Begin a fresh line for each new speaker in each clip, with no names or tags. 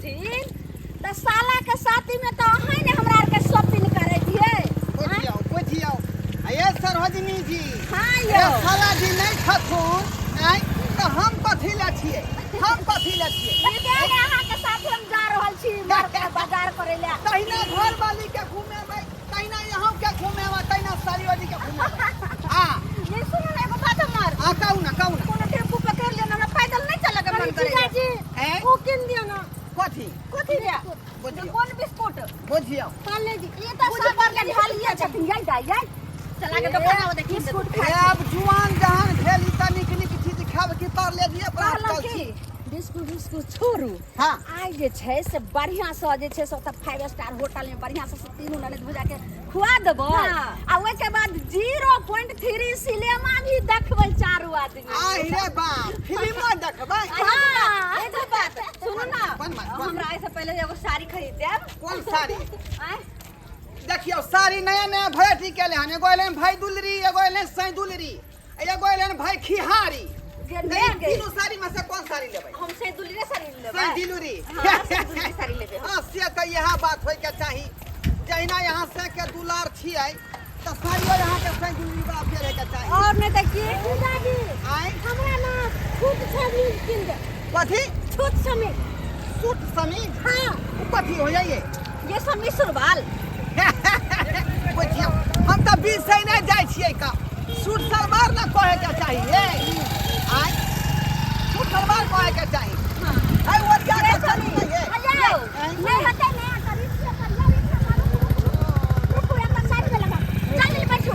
हथिन त साला के साथी में तो अहाँ ने हमरा के शॉपिंग करे दिए।
बुझियो ये सरोजनी जी
हां
ये
यो
साला जी नहीं खथुन आई तो हम कथी ला छिए
अहाँ के साथ हम जा रहल छी मार्केट बाजार करे ले।
तहिना घर वाली के घुमेबै तहिना यहाँ के घुमेबै तहिना सारीवाली के घुमेबै। हां
ये सुनो ना एगो बात हमर
कहू ना
कोनो टेम्पू पकड़ लेना हमरा पैदल नहीं चले के मन करे जी
हैं
वो किन दियो ना
कथी
दिया
बुझियो
कौन बिस्कुट
बुझियो
पाले जी ये तो सब पर के ढालिया छथिन जाई चला के दुकान में देखी बिस्कुट
ए अब जुआन जहान भेली तनिक निक चीज खाब की तर ले दिए
बिस्कुट छोड़ू।
हां
आई जे छै से बढ़िया से जे छै से 5 स्टार होटल में बढ़िया से तीनों ननद भुजा के खुआ देबो आ ओइ के बाद 0.3 सिनेमा भी देखबै चारों आदमी।
आई रे बाप फिल्म देखबै।
हां एगो बात सुनो ना
बन
हमरा ऐसे पहले एगो साड़ी खरीद देब।
कौन साड़ी
आय
देखियो साड़ी नया वैरायटी के ले हन एगो एलन भाई दुलरी एगो एलन सै दुलरी एगो एलन भाई खिहारी तीनों साड़ी में से कौन साड़ी लेबै।
हम से दुलरी साड़ी लेबै
सै दुलरी
हां से दुलरी साड़ी लेबै।
हां से त यह बात होय के चाही जहिना यहाँ से के दुलार छियै त साड़ियो यहाँ के सै दुलरी बा फेरे के चाही।
और नहीं त की दादी
आई
हमरा ना छूट समीज किन दे।
कथी
छूट समीज
सूट समीज
हां
कथी हो जाइए
ये समीज सुरवाल
बुझियो हम त 20 से नहीं जाय छियै का सूट सलवार ना कहे के चाहिए। आई सूट सलवार कहे के चाहिए।
हां
आई वो क्या चली है
अयो नहीं हटे नहीं करी से रुको एक साइड में लगा जल्दी बैठो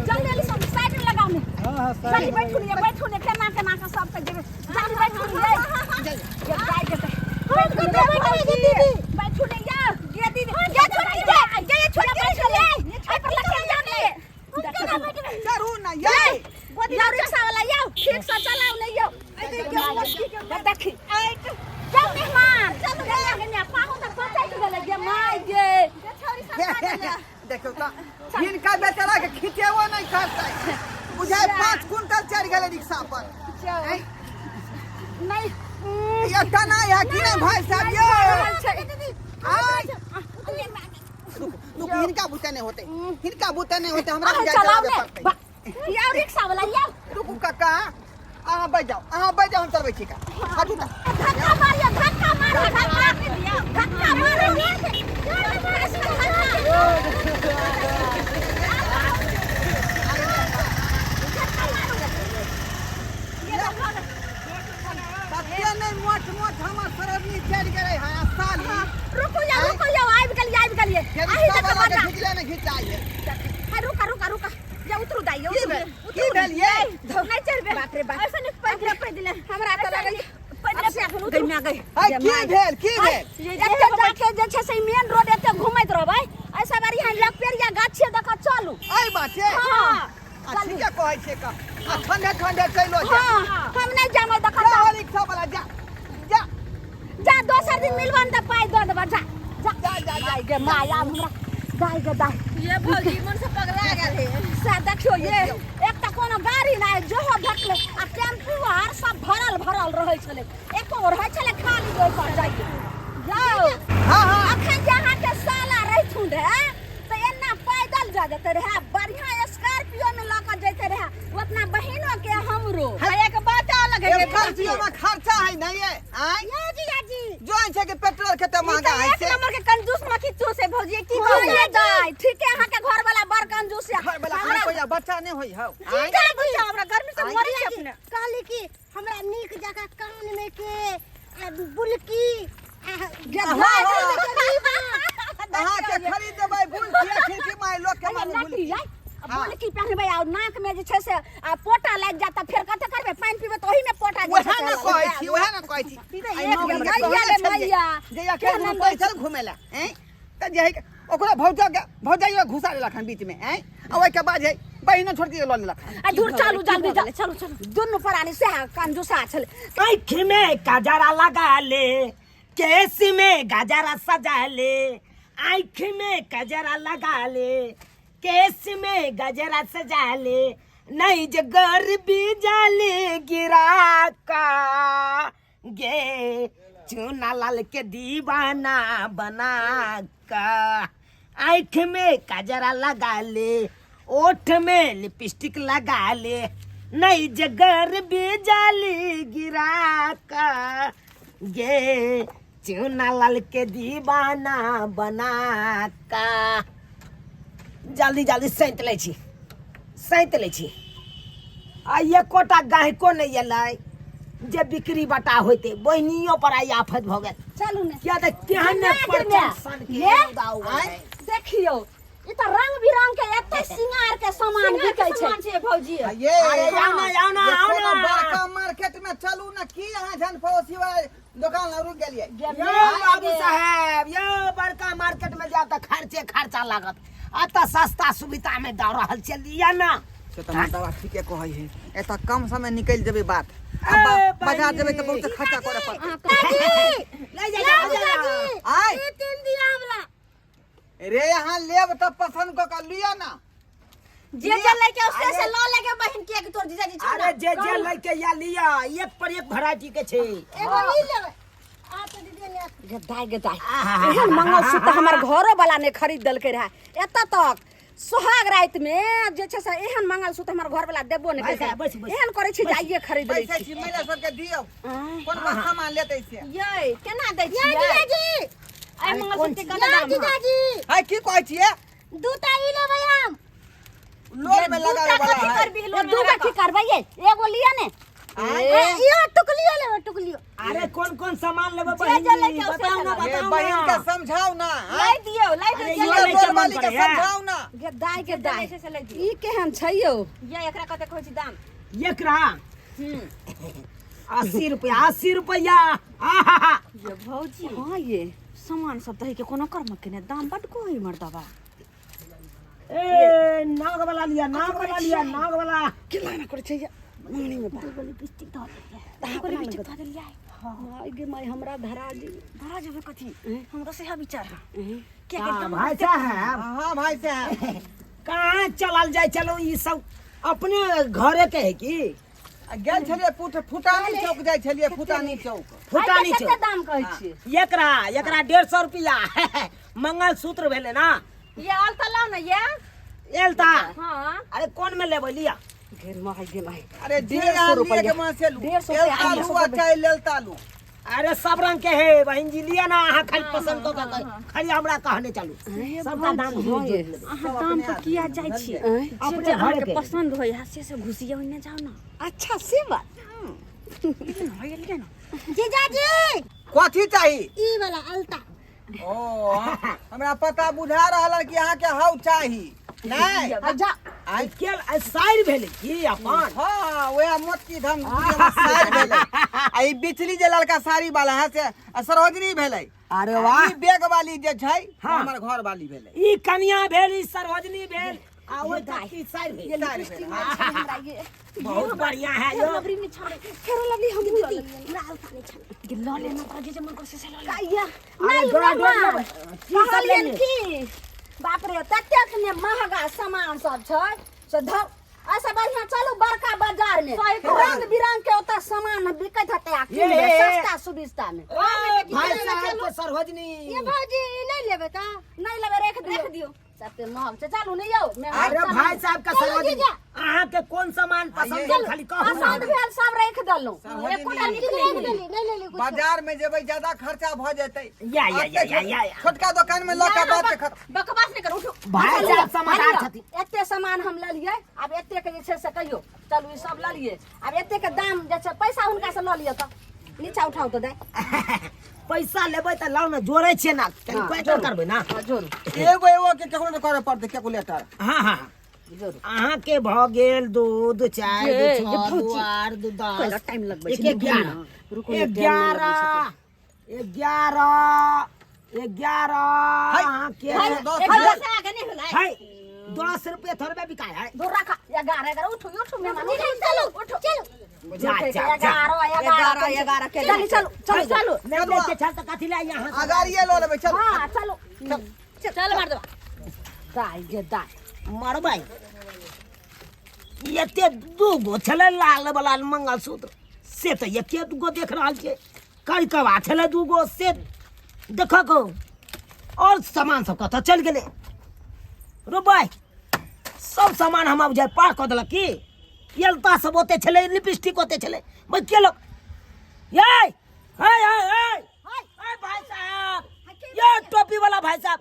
जल्दी सब साइड में लगाओ ने।
हां
जल्दी बैठो ने केना का सब तक जल्दी बैठो ने ये गाय के बैठो दीदी बैठो ने यार ये दीदी ये छोटी दे ये छोटी बैठो ले आई पर लग जाने
जरूर ना ये
यार रिक्शा वाला यो ठीक से चलाओ नहीं यो देखी जाओ मेहमान चल गया पाहु तक पहुंचाई गेल गे माय गे छोरी सब
देखो त इनका बेचारा के खिचेवो नहीं करतै बुझाय 5 क्विंटल चढ़ गेले रिक्शा पर
नहीं
ये तना है कि नहीं भाई साहब यो आई रुक इनका बुते नहीं होते हमरा जाय चलावे पड़तै।
यार रिक्शा वाला यो
रुकू काका अहाँ बैठ जाओ हम चलबै छी का हटू ना
धक्का मारो धक्का मारो
सत्य नहीं मोट हमर सरोजनी चढ़ गेलै है साली
रुको या आबि गेलिए आही तक बता
खिचले नहीं खिचाइए
हां रुका या उतरू दाई या
की भेल ये
नहीं चढ़बे बाप रे बाप ऐसे नहीं पड़ दिले हमरा त लगल पहिले से अपन उतर में गई
की भेल
एते जाके जे छै से मेन रोड एते घुमैत रहबै ऐसा बारी यहाँ लपेरिया गाछिए देख चलू
आई बात है
हां
अच्छी क्या कहै छै का ठंडे चलो जा
हम नहीं जानो देख
रिक्शा वाला जा
दोसर दिन मिलबन त पाई द देबा जा गे माया हमरा गाय गे दाई ये भौजी मन से पगला गेल है सा देखियो ये एक त कोनो गाड़ी ना जो हो देखले आ टेम्पू आर सब भरल रहै छले एको रहै छले खाली ओइ पर जाई जाओ
हां
अखन जहां के साला रहिथुन रे त एना पैदल जा जते रहे बढ़िया स्कॉर्पियो में लक जते रहे उतना बहिनो के हमरो एक बात अलग है
खर्चियो में खर्चा है नहीं है आई
जी
जो है कि पेट्रोल कते महंगा है
एक नंबर के कंजूस मखी तू से भौजी की कहले दाई ठीक है हां के घर वाला बड़ कंजूस है
घर वाला कोई बच्चा नहीं होई हौ
आई का बच्चा हमरा गर्मी से मरी छै अपने
कहली कि हमरा नीक जगह कान में के बुलकी
अहाँ के खरीद देबै बुलकी खिड़की में लोग के मारे बुलकी
बुलकी पहनबै और नाक में जे छै से पोटा लाग जाता फिर कते करबै पानी पीबै त ओही में पोटा जे
वह ना कहै छी
मैया
जे या के घुमबै चल घुमेला हैं त जे ओकरा भौजाइयो घुसा लेलक हन बीच में हैं ओइ के बाद है बहिनो छोड़ के ल लेलक
आ दूर चलू जल्दी चलो दोनों परानी से कंजूसा छल
आँख में गजरा लगा ले केस में गजरा सजा ले आँख में गजरा लगा ले केस में गजरा सजा ले नहीं जगर भी जाले गिरा का गे चूना लाल के दीवाना बना का, आँख में काजरा लगा ले, ओठ में लिपस्टिक लगा ले, नई जगर भी जाली गिरा का, ये चूना लाल के दीवाना बना का। जल्दी जल्दी सैंत लै छी आ ये कोटा गाहको नहीं एलै जे बिक्री बटा होते बहनियों पर आई आफत भ गेल।
चलू ने
क्या देख केहन ने परचन के
ये
दाऊ
देखियो ई त रंग बिरंग के एते सिंगार के सामान बिकै छै भौजी।
ये
अरे आओ ना
ये कोनो बड़का मार्केट में चलू ना की अहाँ जन पड़ोसिया दुकान रुक गेलिए।
यो बाबू साहब यो बड़का मार्केट में जाओ त खर्चा लागत, अत सस्ता सुविधा में दऽ रहल छै लिया ना।
से त दवा ठीके कहै है, एत कम समय निकल जेबे बात,
ए,
अब बाजार जेबे त बहुत खर्चा करे पड़त।
ले जा
आय
ये 3 दिया वाला
रे यहाँ लेब त पसंद क के लिया ना।
जे लेके उससे से लो लेके बहन के तोर जीजाजी छ।
अरे जे लेके या लिया, एक पर एक वैरायटी के छै।
एगो ई लेबे आ तो दीदी ले
गदाई एहन मंगलसूत्र हमर घरो वाला ने खरीद देलकै रहे। एत तक सुहाग रात में जे छै से एहन मंगलसूत्र हमर घर वाला देबो ने कैसे
बैस।
एहन करे छी जाइए खरीद लै
पैसा
छी।
छी महिला सबके दियौ, कोन बस सामान लेतै से।
ये केना दै छी
जीजाजी
आई मंगलसूत्र के दाम
जीजाजी
हाय की कहै छियै?
दूटा ई लेबे हम
लोन में लगावे वाला है।
ये दूटा की करबै ये एगो लिया ने।
यो टुकलियो लेबे टुकलियो।
अरे कौन सामान लेबे
जे लेके उससे
बताओ ना
से
ये
बताओ
बहन के
ना।
समझाओ ना।
लै दियो
अरे
ये
ये
बोल वाली के समझाओ ना।
गदाई ई केहन छै यौ?
ये एकरा कते कहै छी दाम?
एकरा 80 रुपया। आहा
ये भौजी हां ये सामान सब दही के कोनो कर्म के ने दाम बड को है मर्दबा।
ए नाग वाला
केला ना करे छै मंगनी में बाबू लिपस्टिक धर ले। ताको लिपस्टिक धर ले। हां गे माय हमरा धरा जेबे कथी हमरा से हा विचार है के
भाई साहब
हां भाई साहब
कहाँ चलल जाए, चलो ये सब अपने घरे के है की?
गेल छलिए फुटानी चौक जाय छलिए, फुटानी चौक।
फुटानी
कते दाम कहै छी?
एकरा 150 रुपया मंगलसूत्र भेले ना।
ये अलता लाओ ना ये।
एलता
हां
अरे कौन में लेबै लिया?
घेर माय
अरे
150 रुपया।
के में से लू
150
एल
रुपया।
आलू आ चाय लेल तालू।
अरे सब रंग के है बहन जी, लिया ना अहाँ खाली पसंद कऽ के खाली हमरा कहने चलू सबका दाम जोड़ लेबै।
अहाँ दाम पर किया जाइ छी?
अपने
जे
घर
घर
के।
के पसंद होय है से घुसिया ओने जाओ ना। अच्छा से बात होय लिया ना।
जीजाजी
कथी चाही?
ई वाला अलता
ओ हमरा पता बुझा रहल कि अहाँ के हौ चाही नहीं।
अच्छा
आई केल साइड भेले की अपन?
हाँ वह मोटकी धम साड़ी भेलै। आ ई बिचली जे लड़का साड़ी वाला है से सरोजनी भेलै।
अरे वाह
ई बैग वाली जे छै
हाँ।
हमर घर वाली भेलै।
ई कन्या भेल, ई सरोजनी भेल, आ ओइ तक साइड भेल।
साड़ी भेलै।
हमरा ये
बहुत बढ़िया है यो।
लवरी में छाड़े फेरो लवली हम दीदी हमरा अलता नहीं छाड़े के ल लेना पर जे मन कर से ल ले काया
अरे डोरा लेबै। की सब
कहलियन
लेबै?
की बाप रे ततेक ने महंगा सामान सब छै से धौ ऐसा बढ़िया चलू बड़का बाजार में रंग बिरंग के ओता सामान बिकत हते आ किन
ये।
सस्ता सुविस्ता में।
भाई साहब के सरोजनी
ये भौजी ई नहीं लेबे का?
नहीं लेबे रख दियो सबके महंग से चलू नहीं यो मैं
अरे भाई साहब का सरोजनी अहाँ के कौन सामान पसंद है खाली कहू ना।
पसंद भेल सब रख देलू
सरोजनी
एकोटा
नहीं
निकले
नहीं ले कुछ
बाजार में जेबै ज्यादा खर्चा भ जेतै।
या
छोटका दुकान में लऽ के बात के खत्म।
बकवास नहीं कर उठो
भाई साहब समाधान छथि।
एते सामान हम ले लिए अब एते के जे छै से कहियो चलू ई सब ले लिए अब एते के दाम जे छै पैसा हुनका से ल लियो त नीचा उठाओ तो दे
पैसा लेबै त लाउ ना, जोड़े छियै ना कैलकुलेटर करबै ना।
जोर
एगो के कैलकुलेटर करे पड़तै कैलकुलेटर।
हाँ
जोर
अहाँ के भ गेल 2 2 4
ये
2 6 2
भौजी।
8 2
पहला
10
टाइम लगबै छै
11
रुको ना, टाइम नहीं लगबै
11 अहाँ के
पैसा आगे नहीं होला।
है 10 रुपया थोड़बे बिकाय है।
दूर रखा 11 उठो उठो मेहमान
चलो चलो
जा जा जा
11 के चलो चलो
नहीं लेके चल त कथि ला यहाँ से?
अगाड़िए लऽ लेबै चल।
हां चलो
चल मार दो।
दाई गे दाई
मरबै एते 2 गो छलै लाल वाला मंगलसूत्र से त एके 2 गो देख रहल छै। कई कबा छले दूगो से देखो को और सामान सब कत चल गेले रो भाई सब सामान हम अब जाय पार क देलक की येलता सब ओते छले लिपस्टिक ओते छले मैं के लोग ये हाय हाय हाय हाय भाई साहब ये टोपी वाला भाई साहब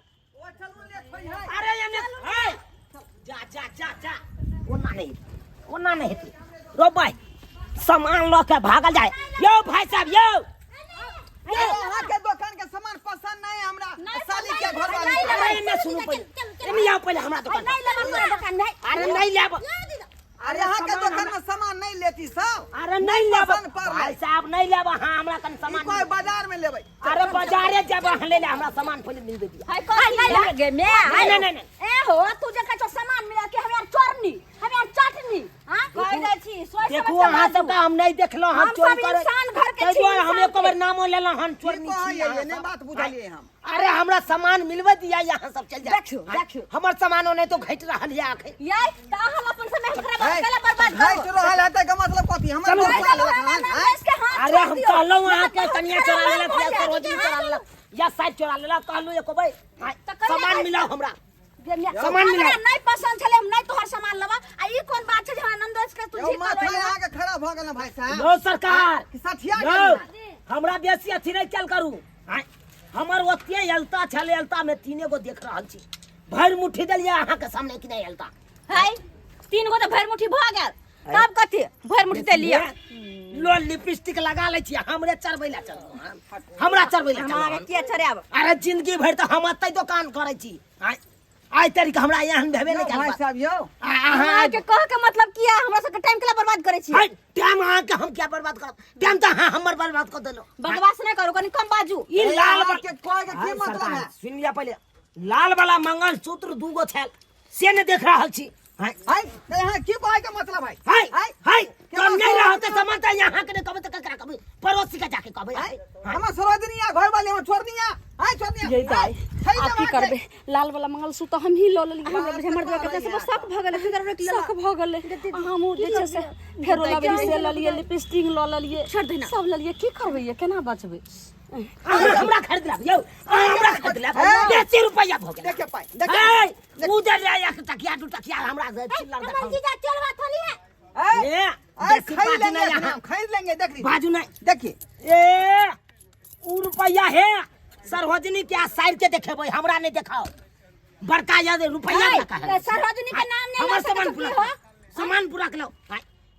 अरे ये हाय जा जा जा जा ओना नहीं रो भाई सामान लो के भागल जाए यो भाई साहब यो
यहाँ के दुकान के सामान पसंद नहीं हमरा साली के घर वाली
अरे मैं सुनो पहले नहीं आओ पहले हमरा दुकान
नहीं लेबो तोरा दुकान में
अरे नहीं लेब
अरे यहाँ के दुकान में सामान नहीं लेती सब
अरे नहीं लेब
पसंद पर
भाई साहब नहीं लेब हां हमरा कन
ई
सामान
कोई बाजार में लेबै
अरे बाजारे जब ले ले हमरा सामान पहले मिल दे
हाय नहीं लगे मैं
नहीं नहीं नहीं
ए हो तू जे कछो सामान मिला के हमें चोरनी हमें चटनी हां कह दे छी सोच
देखो वहां सब हम नहीं देखलो हम चोर करे
इंसान घर के
तै दुआरे हम एक बार नामो लेला हम चोर
ई
नहीं
कहाँ
छी
ये ने बात बुझलिए हम
अरे हमरा सामान मिलवा दिया यहाँ सब चल जाए
देखियो
हमर सामानो नहीं तो घट रहल है आखिर
यार ता हम अपन समय खराब केला बर्बाद
है
करो
तो रहल है का मतलब कथी हमरा
चलो,
इसके हाथ
अरे हम कहलो वहां के कनिया चोरा लेलक या सरोजी चोरा लेलक या साइड चोरा लेलक कहलो एको भाई सामान मिलाओ हमरा सामान मिला
हमरा नहीं पसंद छले हम नहीं तोहर सामान लेबा आ ई कोन बात छै जे आनंद के तू
यो
जी
माथा यहाँ के खराब हो गेल भाई साहब
लो सरकार
कि सठिया
लो
गेल
हमरा बेसी अथी नहीं चल करू आय, हमर ओते एलता छले एलता में तीने गो देख रहल छी भर मुट्ठी देलिए अहाँ के सामने कि नहीं एलता
हाय 3 गो तो भर मुट्ठी भ गेल तब कथी भर मुट्ठी दे लिया
लो लिपस्टिक लगा ले छी हमरे चरबै ला चल हमरा चरबै ला
हमारे
चल
के छरेब
अरे जिंदगी भर तो हम अतै दुकान करे छी आइ तरीक हमरा यहाँ भेबे नहीं
भाई
करबा
साहब यो
अहाँ
के कह के मतलब किया हमरा सब के टाइम केला बर्बाद करे छी
टाइम अहाँ के हम क्या बर्बाद करब टाइम तो हाँ हमर बर्बाद कर देलो
बकवास नहीं करो कनी कम बाजू
ई लाल
के कोई के की मतलब है
सुन लिया पहले लाल वाला मंगलसूत्र दूगो छल से ने देख रहल छी
हाय यहाँ की कोई के मतलब है
हाय हाय कम नहीं रहते सामान तो यहाँ के कहबे तो ककरा कहबे पड़ोसी के जाके कहबे
हम सरोजनिया घर वाले हम छोड़निया हाय छोड़निया
ये दाई आप की करबे लाल वाला मंगलसूत्र हम ही ल लेली हमर दवा के सब शक भ गेल फिर एक शक भ गेल हम उ जे छै से फेरो लबे से ल लिए लिपस्टिक ल लेलिए सब ल लिए की करबे ये केना बचबे
हमरा खरीद ला यौ हमरा खरीद ला 80 रुपया भ गेल
देखे पाई
देखे उधर ले एक टकिया दू टकिया हमरा से चिल्लर
हमर
देखो
जीजा चलवा थली है
ले
खरीद लेंगे हम खरीद लेंगे देख ली
बाजू नहीं
देखिए
ए उ रुपया है सरोजनी के साइड के देखेबै हमरा नहीं देखाओ बड़का याद रुपया का है
सरोजनी के नाम नहीं
हमर
ले
सामान
सकत
पूरा
हो
सामान पूरा कलो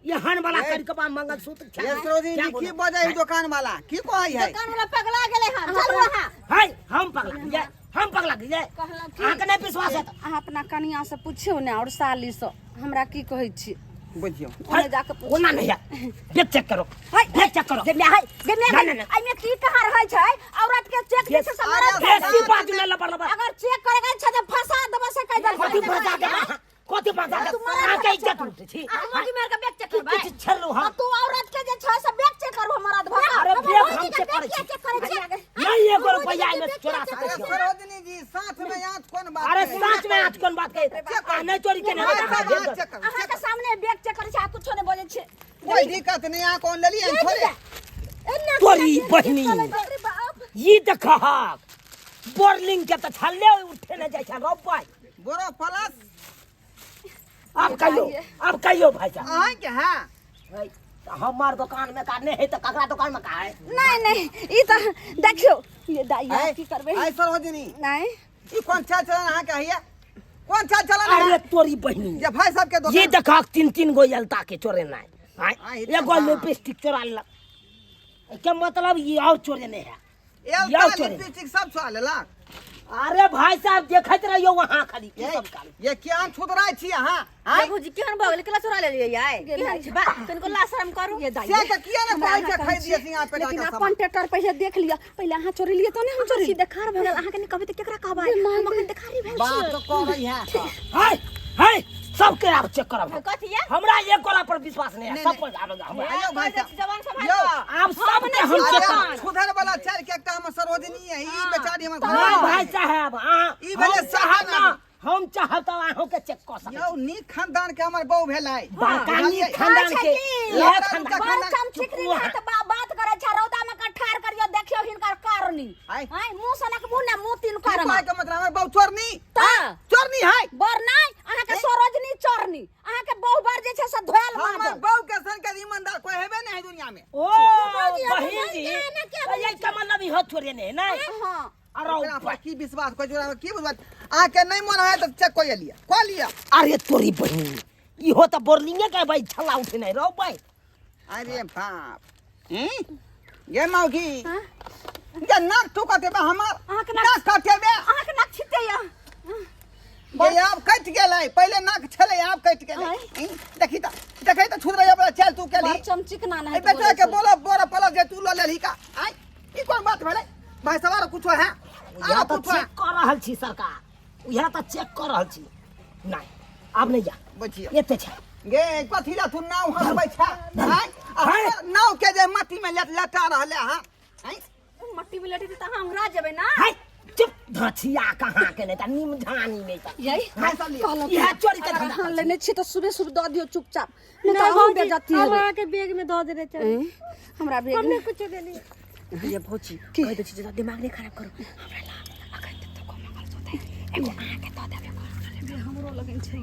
ये हन वाला कर के मंगलसूत्र
ये सरोजनी जी की बजे है दुकान वाला की कोई है
दुकान वाला पगला गेले हम चल वहां
हाय हम पगला गए अहाँ के नहीं विश्वास है
अहाँ अपना कनिया से पूछियो ने और साली से हमरा की कहै छी
बुझियो
ओने जाके पूछ
ओना नहीं है देख चेक करो देख चेक करो
गेमिया है गेमिया
नहीं, नहीं।
आई में की कहां रहै छै औरत के चेक जैसे समाज
बेसी बात में लबर लबर
अगर चेक करेगा छै त फंसा देबो से कह दे
कथी बजा दे कथी बजा दे अहाँ के इज्जत उठे छी
मोगी मार के बैग चेक करबै
कुछ छलो हम
तू औरत के जे छै से बैग चेक करबो हमरा धोखा
अरे बैग हम चेक करे छी
चेक करे छी
नहीं 1 रुपया में चोरा
अरे
सकते छी
सरोजनी जी साथ में यहाँ कौन बात
अरे
है?
सच में आज कौन बात कही नहीं चोरी के
हाँ, हाँ,
नहीं
चेक करो,
अहाँ के सामने बैग चेक करे छी आ कुछो नहीं बोले छी
कोई दिक्कत नहीं यहाँ कौन ले लिए थोड़े
तोरी बहनी ये देखा बोर्लिंग के तो छल्ले उठे न जाय छ रोपाई
बोरो प्लस
अब कहियो भाई साहब
आए क्या है
हमार दुकान में का नहीं है तो ककरा दुकान में का है
नहीं ई त देखियो ये दाइया की करबे
आई सरोजनी
नहीं
ये कौन चाल चलन यहाँ का है कौन चाल चलन
अरे
है
तोरी बहनी
ये भाई साहब के
ये
दुकान
देखा 3 गो यलता के चोरे ना
हाँ, ये
एगो
हाँ।
लिपस्टिक चोरा लेलक क्या मतलब ये और चोरे नहीं है
एलता
यार चोरी।
लिपस्टिक सब छुआ लेला
अरे भाई साहब देखत रहियो वहां खाली ये सब काली
ये क्या छुदराय छी यहाँ हाँ
बाबूजी केहन भ गेल केला चोरा लेलिए याय केहन छै बा तनको ला शर्म करू ये
से तो किया ना कोई से खरीद दिए सिंगा पे
लेकिन
का
अपन टेटर पहले देख लिया पहले अहाँ चोरी लिए तो नहीं हम चोरी देखार भ गेल अहाँ के नहीं कहबे त केकरा कहबै हम अखन देखारी भेल
बात तो कर रही है
हाय हाय सब के आप चेक करब
कथी है
हमरा एक गोला पर विश्वास नहीं है
नहीं,
सब पर आवेगा हमरा
आयो भाई साहब
जवान संभाल
यो,
आप सब के हम चेक करब
अरे सुधर वाला चार के एकटा हम सरोजनी है ई बेचारी हम
नहीं भाई साहब
ई भेले साहब
हम चाहत अहों के चेक कर सके
यो नी खानदान के हमर बहू भेलै
बरकानी खानदान के ये खानदान
बड़ कम ठीक नहीं है तो बात करे छ रौदा में का ठार करियो
में
ओ बहन जी ये कमल नबी हो थोड़े ने नहीं
हां
अरे
ओकरा पर की विश्वास कोई जोरा की विश्वास आके नहीं मन है तो चेक कोई लिया
अरे तोरी बहन इहो त बोर्लिंगे के भाई छला उठे नहीं रो भाई
अरे बाप ये मौगी ये नाक ठुकाते बा हमार नाक काटे बे
आंख ना छिटे या
ये आप कट गेलै पहले नाक छले आप कट गेलै देखी त छुद रही बड़ा चल तू के ली
चमचिक ना
ए बेटा के बोलो बोरा पलक जे तू ल लेली का आई ई कोन बात भेलै भाई सवार कुछो है
यह तो चेक कर रहल छी सरकार यह तो चेक कर रहल छी नहीं अब नहीं जा
बचिया
एते छै
गे कथीला तू नाव हसबै छै आई नाव के जे माटी में लटा रहले हां आई
मट्टी में लटी त हमरा जेबै ना
हाय चुप धछिया कहां के नहीं त नीम झानी में त
यही
यह चोरी के धंधा
हाँ लेने छी तो सुबह सुबह दो दियो चुपचाप नहीं तो हम बेइज्जती है
हमरा के बैग में दो दे रहे थे
हमरा भेज
हमने कुछ दे लिया
ये भौजी कह दे छी ज्यादा दिमाग नहीं खराब करो हमरा ला अखन तक को मंगल सोते एगो आके दो देबे कर हमरो लगन छै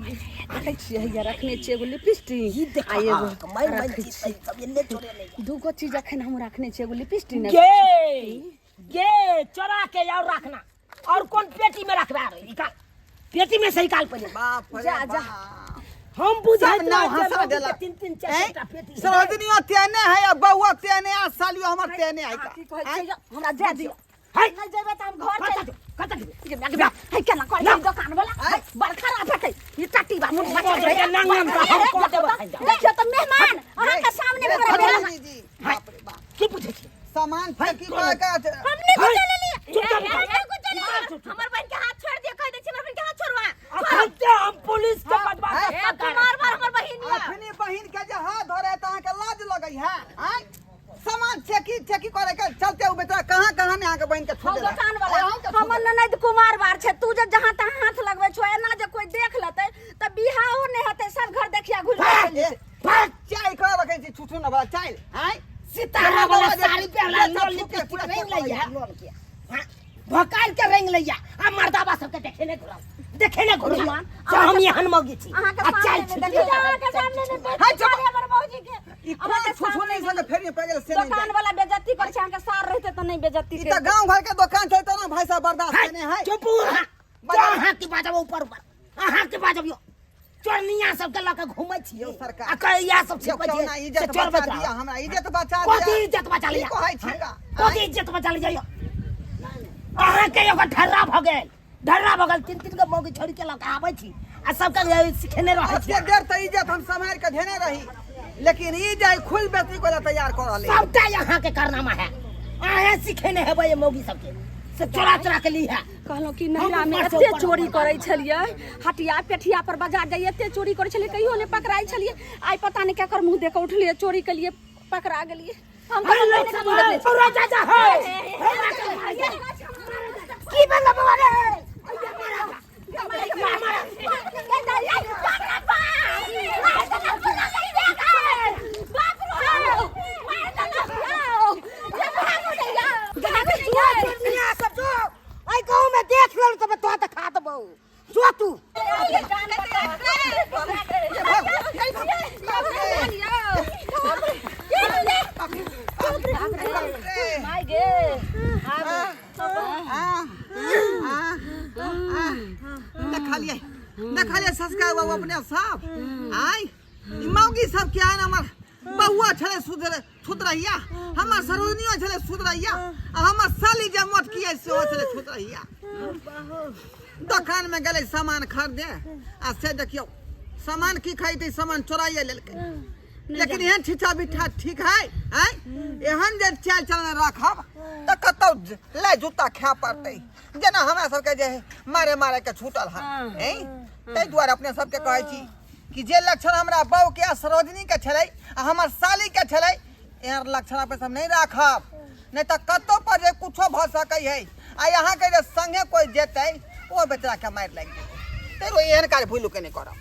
ये छी ये रखने छी एगो लिपस्टिक
ई देख
आ एगो
मैं सब ये ले चोरे नहीं
दूगो चीज अखन हम रखने छी एगो लिपस्टिक
गे चोरा के और रखना और कौन पेटी में रखवा रही निकाल पेटी में से निकाल पहले
बाप
जा
रे
जा
बाप
हम बुझाई
सब नाव हंसा देला।
तीन तीन चार चार पेटी
सरोजनियो तेने है या बउआ तेने आ सालियो हमर तेने है का
की कहै छै हमरा दे दियो
हाय
नहीं जेबै त हम घर
कत कत
के मैं है केना करे दुकान वाला बड़ खराब है ये टट्टी बा मुंह
बच्चा नांग नांग का हम को देबे
देखियो त मेहमान अहाँ के सामने घर में
जी बाप रे बाप
की पूछे छी
सामान फेंकी का
हमने कुछ ले लिया हमर बहन के हाथ छोड़ दिया कह दे छी हमर बहन के हाथ छोड़वा
अखनते हम पुलिस के बदमाश
मार मार हमर बहन
अपनी बहिन के जे हाथ धरे त अहाँ के लाज लगई है हैं सामान चेकी करे के चलते उ बेटा कहां ने अहाँ के बहिन के छू देला
दुकान वाला हमर ननद कुमार बार छै तू जे जहां तहां हाथ लगबै छो एना जे कोई देख लेतै त बिहाओ नै हेतै सब घर देखिया घुल
भाग चाय कर रखे छी छुछु न बा चाय हैं
सितारा वाला साड़ी पहला लोन लिपस्टिक रेंग लइया लोन के हां भकाल के रेंग लइया आ मर्दाबा सब के देखे ने घुरो से हम यहन मौगी छी
अहाँ के सामने देखियो अहाँ के सामने ने
हाय चुप
हमर मौजी के
ई कोन छुछु नहीं संग फेर पे गेल से नहीं
दुकान वाला बेइज्जती कर छै अहाँ के सार रहते त नहीं बेइज्जती
ई त गांव घर के दुकान छै त ना भाई साहब बर्दाश्त नहीं है
चुप अहाँ की बाजब ऊपर अहाँ की बाजब यो चोरनिया सब के लके घुमै छी
यो सरकार
आ कहिया सब छै
ना इज्जत बचा दिया हमरा इज्जत बचा दिया
कोती इज्जत बचा लिया
कहै छी का
कोती इज्जत बचा लिया अहाँ के एगो ढर्रा भ गेल तीन तीन के मौगी छोड़ के लके आबै छी आ सब के सिखेने रहै छी
के देर त इज्जत हम संभाल के धेने रही लेकिन ई जाय खुद बेटी को तैयार कर रहले
सबटा यहाँ के कारनामा है अहाँ सिखेने हेबै ये मौगी सबके से चोरा के ली है
कहलो कि नैरा में एते चोरी करै छलिए हटिया पेठिया पर बाजार जाई एते चोरी करै छलिए कहियो ने पकड़ाई छलिए आई पता नहीं केकर मुंह देख उठलिए चोरी के लिए पकड़ा गेलिए हम
पूरा चाचा है की बंगा बाबा आई गांव में देख लेलु तब तो त खा दबो जो तू
माय गे
देखलिए संस्कार बाबू अपने सब आई ई मौगी सब के आन हमर बउआ छले सुधरैया हमर सरोजनियो छले सुधरैया आ हमर साली जे मत किए से हो छले सुधरैया दुकान में गेले सामान खरीदे आ से देखियो सामान की खरीदे सामान चोराइए लेलके लेकिन एहन ठिठा बिठा ठीक है हैं एहन जे चाल चलन राखब त कतौ ले जूता खा पड़तै जेना हमरा सबके जे मारे के छूटल है हैं तै द्वारा अपने सबके कहै छी कि जे लक्षण हमरा बहू के सरोजनी के छलै आ हमर साली के छलै एहन लक्षण पे सब नहीं राखब नहीं त कतौ पर जे कुछो भ सकै है आ यहाँ के जे संगे कोई जेतै ओ बेचारा के मार लागि जेतै तेरो एहन कार्य भूलू के नहीं करब